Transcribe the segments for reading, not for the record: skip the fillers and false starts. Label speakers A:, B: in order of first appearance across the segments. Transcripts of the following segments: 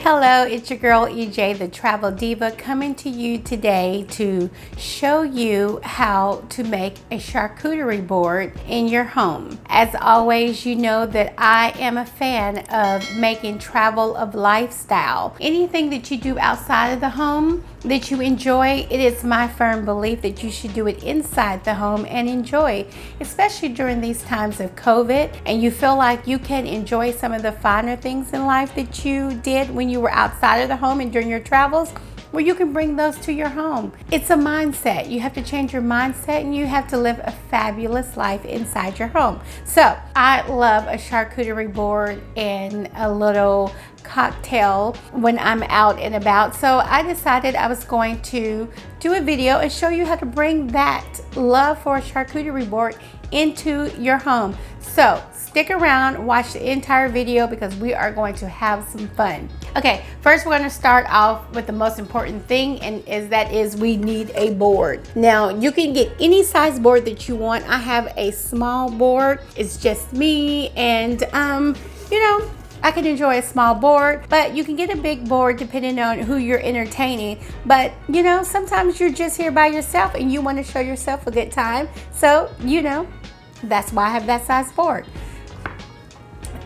A: Hello, it's your girl EJ, the Travel Diva, coming to you today to show you how to make a charcuterie board in your home. As always, you know that I am a fan of making travel of lifestyle. Anything that you do outside of the home that you enjoy, it is my firm belief that you should do it inside the home and enjoy, especially during these times of COVID, and you feel like you can enjoy some of the finer things in life that you did when you were outside of the home and during your travels. Well, you can bring those to your home. It's a mindset. You have to change your mindset and you have to live a fabulous life inside your home. So I love a charcuterie board and a little cocktail when I'm out and about. So I decided I was going to do a video and show you how to bring that love for a charcuterie board into your home. So stick around, watch the entire video because we are going to have some fun. Okay, first we're going to start off with the most important thing, and that is we need a board. Now you can get any size board that you want. I have a small board. It's just me, and you know, I can enjoy a small board, but you can get a big board depending on who you're entertaining. But you know, sometimes you're just here by yourself and you want to show yourself a good time. So, you know, that's why I have that size board.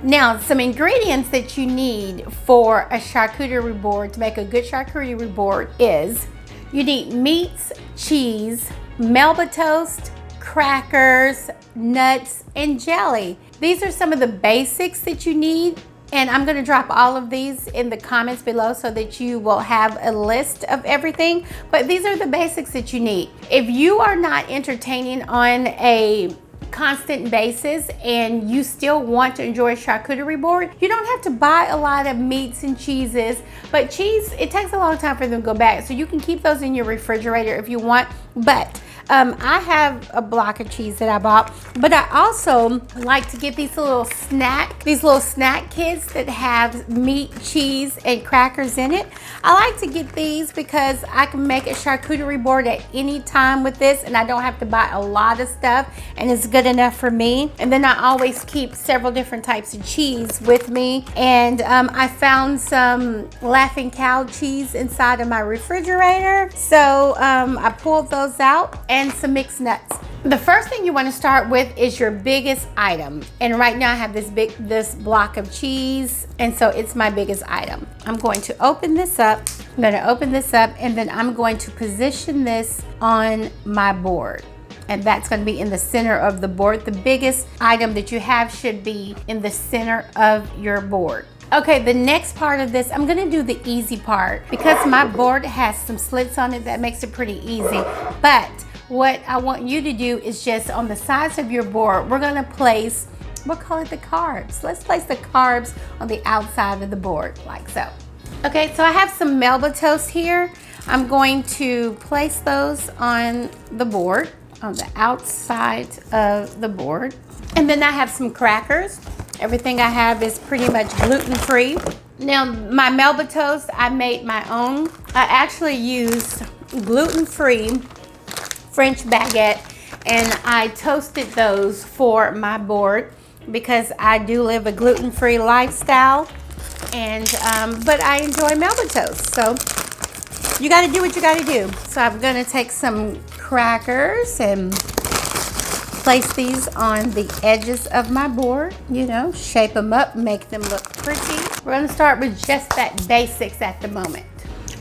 A: Now, some ingredients that you need for a charcuterie board to make a good charcuterie board is you need meats, cheese, Melba toast, crackers, nuts, and jelly. These are some of the basics that you need. And I'm going to drop all of these in the comments below so that you will have a list of everything. But these are the basics that you need. If you are not entertaining on a constant basis and you still want to enjoy a charcuterie board, you don't have to buy a lot of meats and cheeses. But cheese, it takes a long time for them to go bad. So you can keep those in your refrigerator if you want. But I have a block of cheese that I bought, but I also like to get these little snack kits that have meat, cheese, and crackers in it. I like to get these because I can make a charcuterie board at any time with this, and I don't have to buy a lot of stuff, and it's good enough for me. And then I always keep several different types of cheese with me, and I found some Laughing Cow cheese inside of my refrigerator, so I pulled those out, and some mixed nuts. The first thing you want to start with is your biggest item, and right now I have this block of cheese, and so it's my biggest item. I'm going to open this up. I'm going to open this up, and then I'm going to position this on my board, and that's going to be in the center of the board. The biggest item that you have should be in the center of your board. Okay, the next part of this, I'm gonna do the easy part because my board has some slits on it that makes it pretty easy. But what I want you to do is just on the sides of your board, we're gonna place, we'll call it the carbs. Let's place the carbs on the outside of the board, like so. Okay, so I have some Melba toast here. I'm going to place those on the board, on the outside of the board. And then I have some crackers. Everything I have is pretty much gluten-free. Now, my Melba toast, I made my own. I actually used gluten-free French baguette, and I toasted those for my board because I do live a gluten-free lifestyle, and but I enjoy Melba toast. So you got to do what you got to do. So I'm going to take some crackers and place these on the edges of my board, you know, shape them up, make them look pretty. We're gonna start with just that basics at the moment.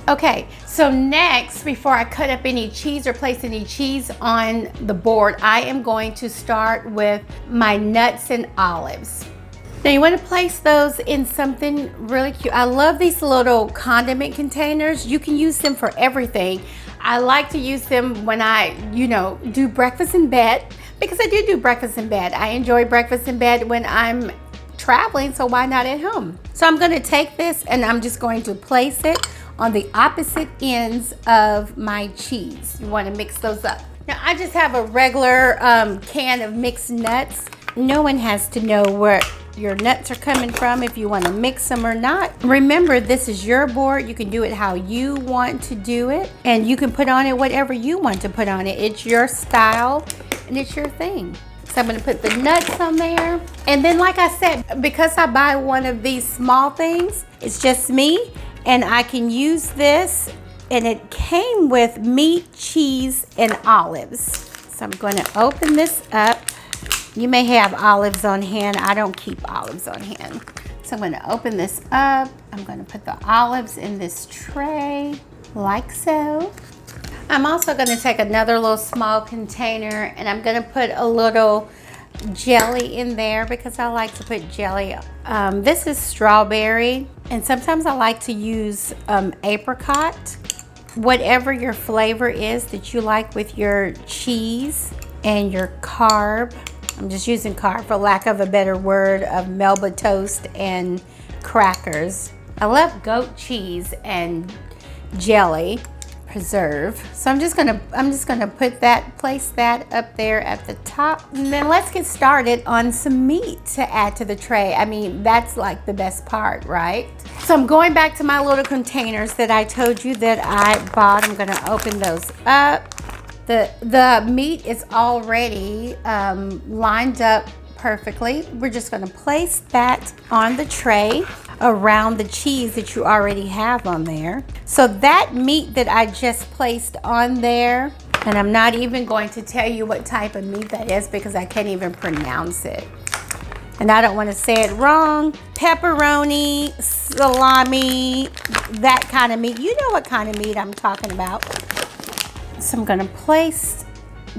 A: Okay, so next, before I cut up any cheese or place any cheese on the board, I am going to start with my nuts and olives. Now you want to place those in something really cute. I love these little condiment containers. You can use them for everything. I like to use them when I, you know, do breakfast in bed, because I do breakfast in bed. I enjoy breakfast in bed when I'm traveling, so why not at home? So I'm gonna take this and I'm just going to place it on the opposite ends of my cheese. You wanna mix those up. Now I just have a regular can of mixed nuts. No one has to know where your nuts are coming from if you want to mix them or not. Remember, this is your board. You can do it how you want to do it, and you can put on it whatever you want to put on it. It's your style and it's your thing. So I'm gonna put the nuts on there. And then like I said, because I buy one of these small things, it's just me, and I can use this, and it came with meat, cheese, and olives. So I'm gonna open this up. You may have olives on hand. I don't keep olives on hand. So I'm gonna open this up. I'm gonna put the olives in this tray, like so. I'm also gonna take another little small container, and I'm gonna put a little jelly in there because I like to put jelly. This is strawberry, and sometimes I like to use apricot. Whatever your flavor is that you like with your cheese and your carb. I'm just using carb for lack of a better word, of Melba toast and crackers. I love goat cheese and jelly preserve. So I'm just gonna place that up there at the top. And then let's get started on some meat to add to the tray. I mean, that's like the best part, right? So I'm going back to my little containers that I told you that I bought. I'm gonna open those up. The meat is already lined up perfectly. We're just gonna place that on the tray around the cheese that you already have on there. So that meat that I just placed on there, and I'm not even going to tell you what type of meat that is because I can't even pronounce it. And I don't want to say it wrong. Pepperoni, salami, that kind of meat. You know what kind of meat I'm talking about. So I'm gonna place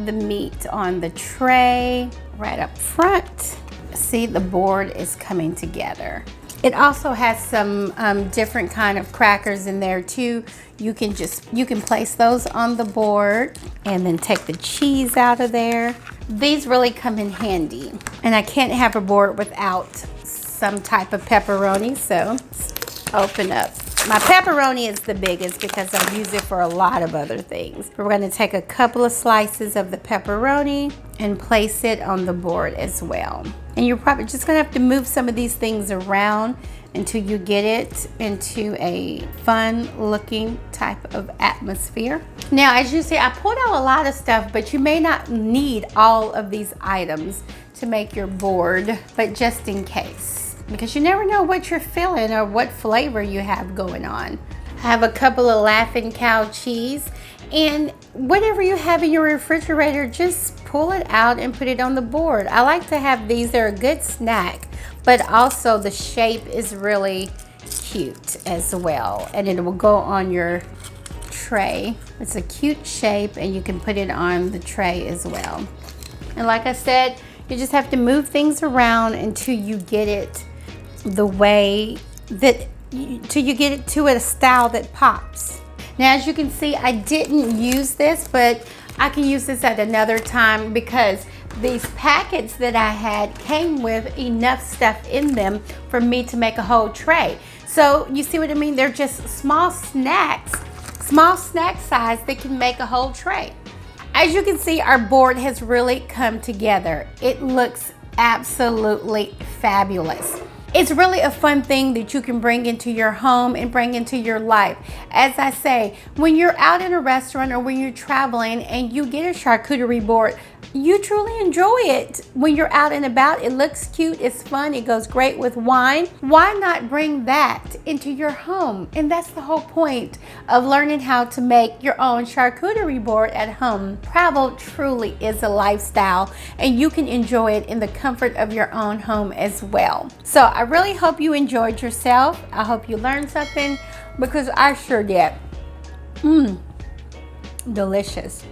A: the meat on the tray right up front. See, the board is coming together. It also has some different kind of crackers in there too. You can place those on the board and then take the cheese out of there. These really come in handy. And I can't have a board without some type of pepperoni, so let's open up. My pepperoni is the biggest because I use it for a lot of other things. We're gonna take a couple of slices of the pepperoni and place it on the board as well. And you're probably just gonna have to move some of these things around until you get it into a fun looking type of atmosphere. Now, as you see, I pulled out a lot of stuff, but you may not need all of these items to make your board, but just in case. Because you never know what you're feeling or what flavor you have going on. I have a couple of Laughing Cow cheese, and whatever you have in your refrigerator, just pull it out and put it on the board. I like to have these. They're a good snack, but also the shape is really cute as well, and it will go on your tray. It's a cute shape, and you can put it on the tray as well. And like I said, you just have to move things around until you get it the way that, till you get it to a style that pops. Now, as you can see, I didn't use this, but I can use this at another time because these packets that I had came with enough stuff in them for me to make a whole tray. So you see what I mean? They're just small snacks, small snack size that can make a whole tray. As you can see, our board has really come together. It looks absolutely fabulous. It's really a fun thing that you can bring into your home and bring into your life. As I say, when you're out in a restaurant or when you're traveling and you get a charcuterie board, you truly enjoy it. When you're out and about, it looks cute, it's fun, it goes great with wine. Why not bring that into your home? And that's the whole point of learning how to make your own charcuterie board at home. Travel truly is a lifestyle, and you can enjoy it in the comfort of your own home as well. So I really hope you enjoyed yourself. I hope you learned something, because I sure did. Delicious.